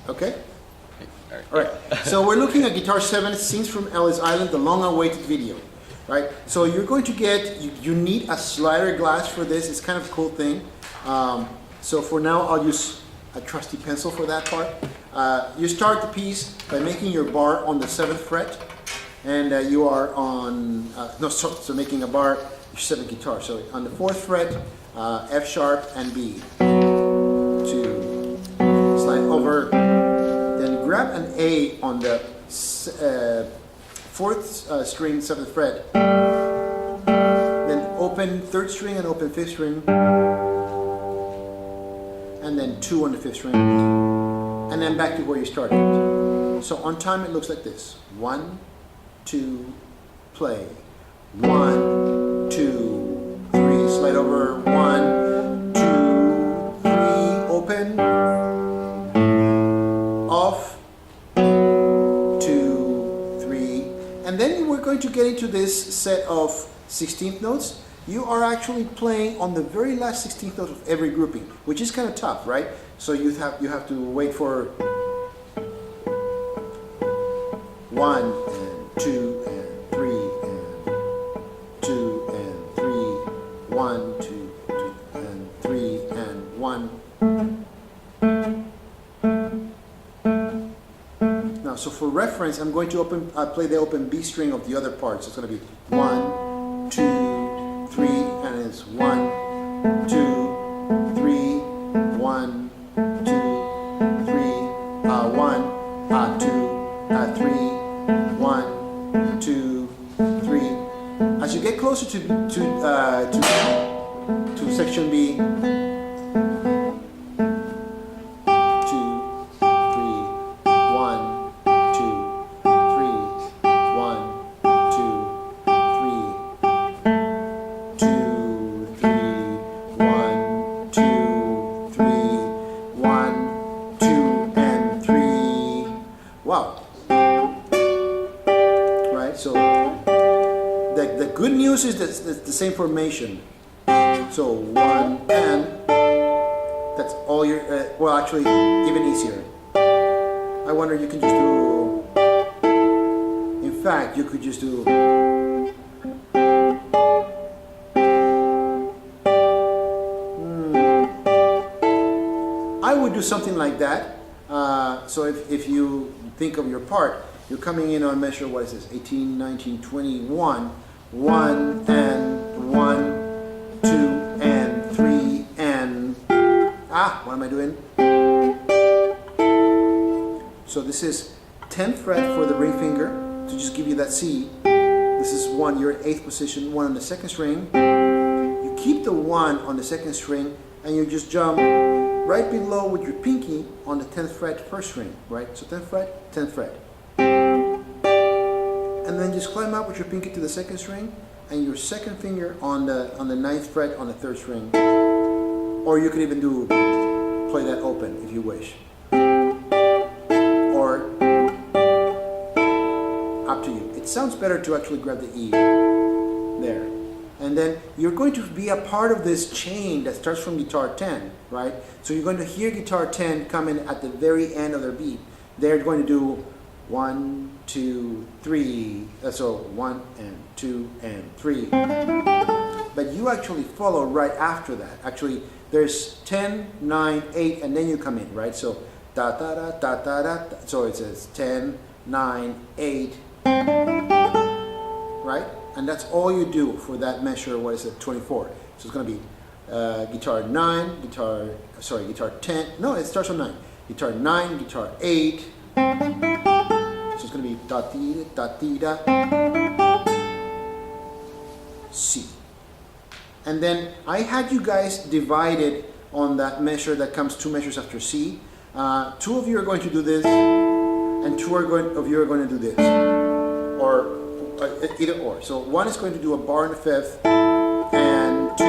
Okay? All right. So we're looking at Guitar 7 Scenes from Ellis Island, the long-awaited video. Right? So you're going to get, you need a slider glass for this. It's kind of a cool thing. So for now, I'll use a trusty pencil for that part. You start the piece by making your bar on the 7th fret. And you are on, so making a bar, your 7th guitar. So on the 4th fret, F sharp and B. To slide over. Then grab an A on the 4th string, 7th fret. Then open 3rd string and open 5th string. And then 2 on the 5th string. And then back to where you started. So on time it looks like this. 1, 2, play. 1, 2, 3, slide over. 1, 2, 3, open. Off. 2, 3. And then we're going to get into this set of 16th notes. You are actually playing on the very last 16th note of every grouping, which is kind of tough, right? So you have to wait for 1 and 2 and 3 and 2 and 3, 1, 2, 2 and 3 and 1. Now, so for reference, I'm going to play the open B string of the other part. So it's going to be 1, 2, 3, and it's 1, 2, 3, 1, 2, 3, 1, 2, 3, 1, 2, 3. As you get closer to section B, 2, 3, 1, 2, 3, 1, 2, 3. 2, 3, 1, 2, 3, 1, 2, and 3. Wow. Right, so the good news is that it's the same formation. So 1 and that's all your, well actually even easier. I wonder you can just do, in fact you could just do I would do something like that. So if you think of your part, you're coming in on measure, what is this, 18, 19, 21, 1 and 1, 2 and 3 and, what am I doing? So this is 10th fret for the ring finger, to just give you that C. This is 1, you're at 8th position, 1 on the 2nd string. You keep the 1 on the 2nd string, and you just jump right below with your pinky on the 10th fret, 1st string, right? So 10th fret, 10th fret. And then just climb up with your pinky to the 2nd string and your 2nd finger on the 9th fret on the 3rd string. Or you could even play that open if you wish. Or up to you. It sounds better to actually grab the E there. And then you're going to be a part of this chain that starts from guitar 10, right? So you're going to hear guitar 10 come in at the very end of their beat. They're going to do 1, 2, 3. So 1 and 2 and 3. But you actually follow right after that. Actually, there's 10, 9, 8, and then you come in, right? So da da da da da da. So it says 10, 9, 8, right? And that's all you do for that measure, what is it, 24. So it's going to be guitar 9, guitar 10, no, it starts on 9. Guitar 9, guitar 8. So it's going to be da-dee-da, C. And then I had you guys divided on that measure that comes 2 measures after C. 2 of you are going to do this, and 2 of you are going to do this. Or either or. So 1 is going to do a bar in the 5th, and 2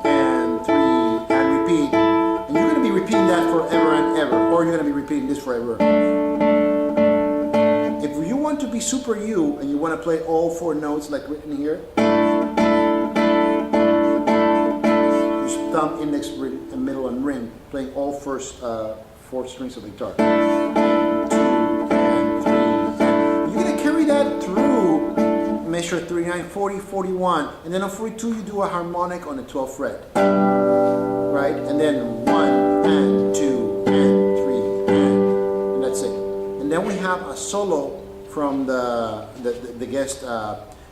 and 3, and repeat. And you're going to be repeating that forever and ever, or you're going to be repeating this forever. If you want to be super you, and you want to play all 4 notes like written here, use thumb, index, middle, and ring, playing all first 4 strings of the guitar. 1, 2, and 3, and you're going to carry that through measure 39, 40, 41, and then on 42 you do a harmonic on the 12th fret, right? And then 1 and 2 and 3 and that's it. And then we have a solo from the guest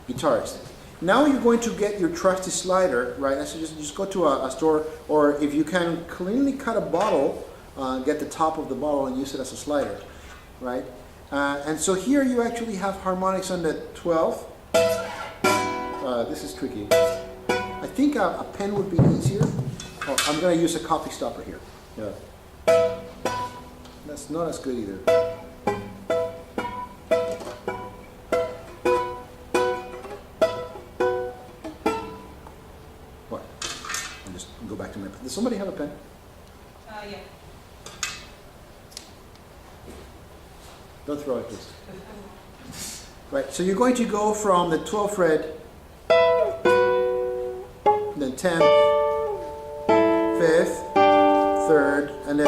guitarist. Now you're going to get your trusty slider, right? So just go to a store, or if you can cleanly cut a bottle, get the top of the bottle and use it as a slider, right? And so here you actually have harmonics on the 12th. This is tricky. I think a pen would be easier. Oh, I'm going to use a coffee stopper here. Yeah. That's not as good either. What? I'll just go back to my pen. Does somebody have a pen? Yeah. Don't throw it, please. Right, so you're going to go from the 12th fret, then 10th, 5th, 3rd, and then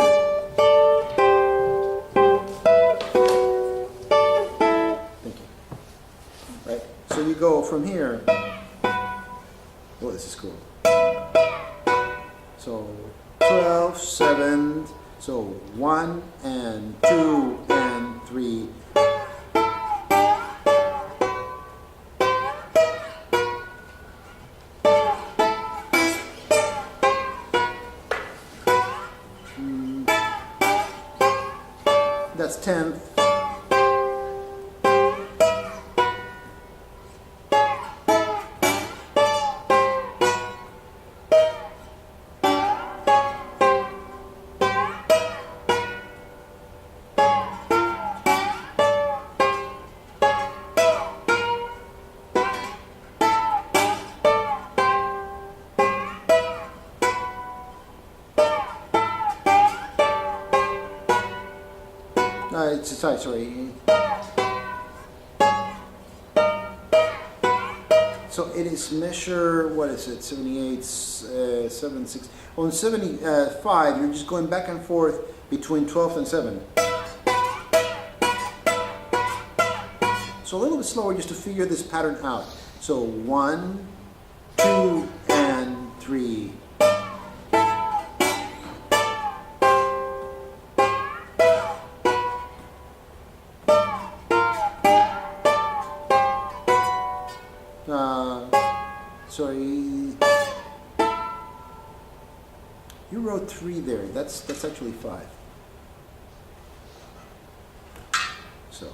thank you. Right, so you go from here. Oh, this is cool. So 12, 7, so 1 and 2 and 3. That's 10th. Sorry. So it is measure, what is it, 78, 76. On 75, you're just going back and forth between 12th and 7. So a little bit slower just to figure this pattern out. So 1, 2, and 3. Sorry, you wrote 3 there. That's actually 5. So.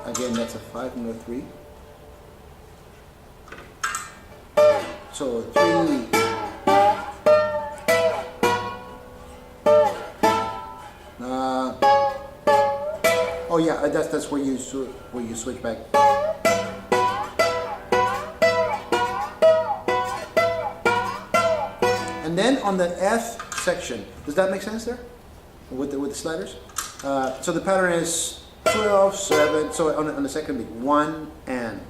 Again, that's a 5 and a 3. So 3. Oh yeah, that's where you switch back. And then on the F section, does that make sense there? With the sliders? So the pattern is 12, 7, so on the second beat, 1 and.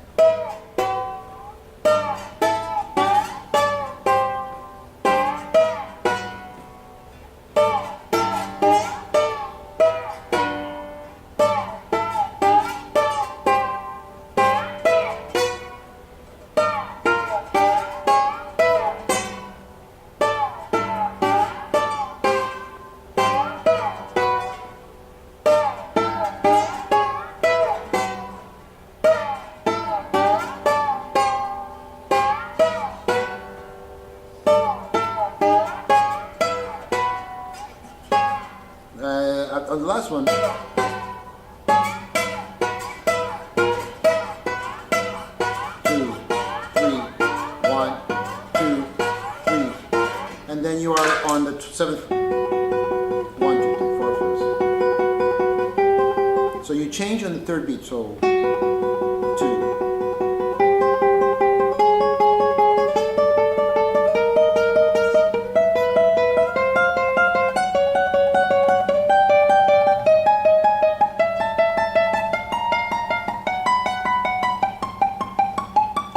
So you change on the third beat. So 2.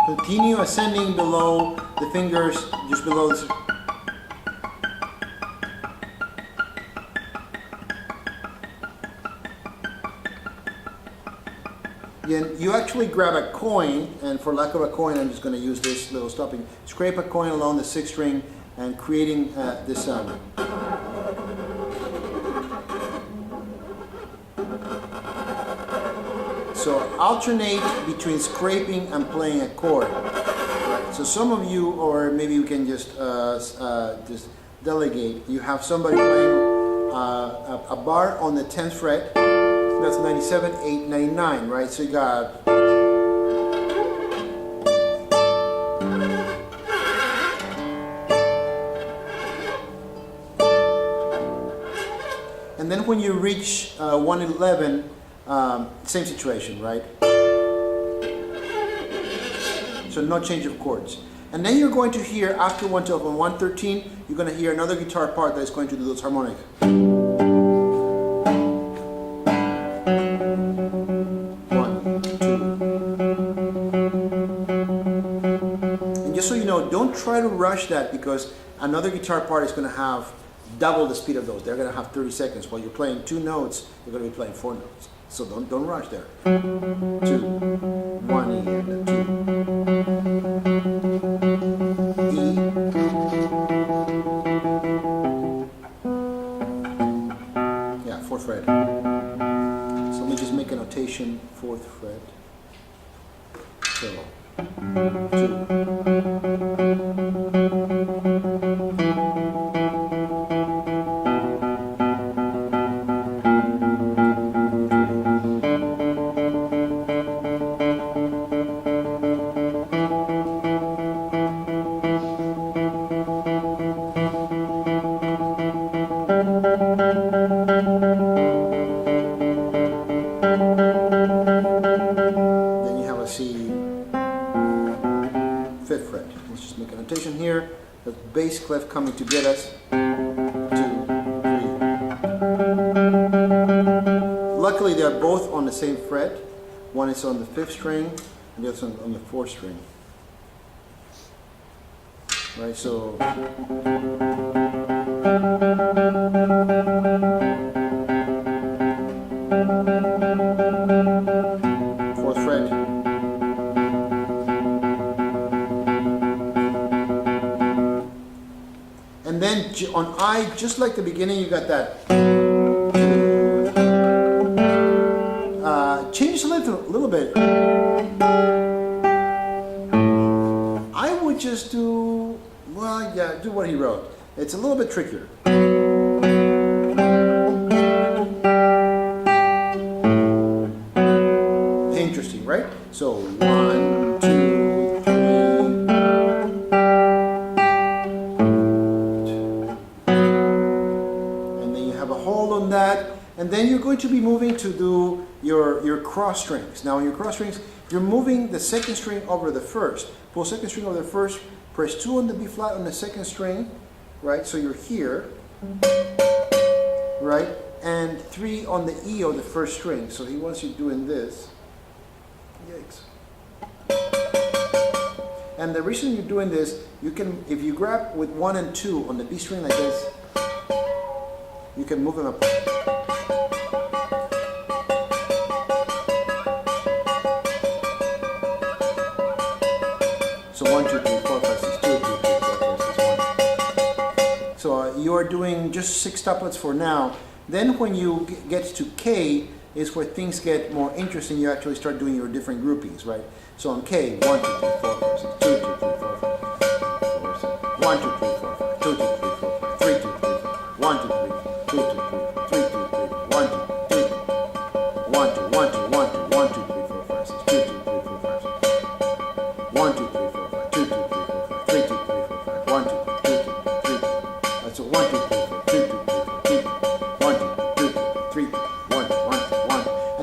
Continue ascending below the fingers, just below this. You actually grab a coin, and for lack of a coin, I'm just going to use this little stopping. Scrape a coin along the sixth string and creating this sound. So alternate between scraping and playing a chord. So some of you, or maybe you can just delegate. You have somebody playing a bar on the 10th fret. That's 97, 8, 99, right? So you got. And then when you reach 111, same situation, right? So no change of chords. And then you're going to hear, after 112 and 113, you're going to hear another guitar part that is going to do those harmonics. Don't try to rush that, because another guitar part is going to have double the speed of those. They're going to have 30 seconds. While you're playing 2 notes, you're going to be playing 4 notes. So don't rush there. 2, 1 E and 2. E. Yeah, 4th fret. So let me just make a notation, 4th fret. So 2. Then you have a C, 5th fret. Let's just make a notation here. The bass clef coming to get us. 2, 3. Luckily, they are both on the same fret. One is on the 5th string, and the other is on the 4th string. Right, so. And then on I, just like the beginning, you got that. Change the length a little bit. I would just do, well, yeah, do what he wrote. It's a little bit trickier. Interesting, right? So 1, 2, 3. And then you're going to be moving to do your cross strings. Now in your cross strings, you're moving the 2nd string over the 1st. Pull 2nd string over the 1st, press 2 on the B flat on the 2nd string, right? So you're here, right? And 3 on the E of the 1st string. So he wants you doing this. Yikes. And the reason you're doing this, you can, if you grab with 1 and 2 on the B string like this, you can move them up. So 1, 2, 3, 4, 5, 6, 2, 3, 4, 5, 6, 1. So you are doing just 6 couplets for now. Then when you get to K is where things get more interesting. You actually start doing your different groupings, right? So on K, 1, 2, 3, 4, 5, 6, 2, 2, 3, 4, 5, 4, 6, 1, 2, 3, 4, 5, 2, 2, 3, 4, 5, 3, 2, 3, 4, 1, 2, 3, 2, 2, 3, 3, 2, 1, 2, 2, 1, 2, 1, 2, 1, 2, 1, 2, 3, 4, 5, 6, 2, 2, 3, 4, 5, 6, 1, 2, 3, 4, 5, 2, 2, 3, 4, 5, 3, 2, 3, 4, 5, 1, 2, 2, 3. So 1, 2, 3, 4, 2, 2, 3, 4, 2, 1, 2, 2, 3, 1, 1, 1.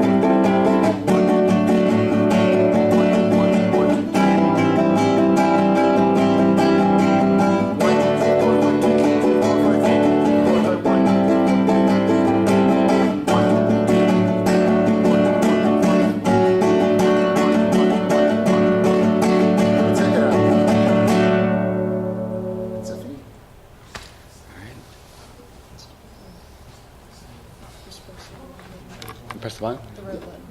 one? The road one.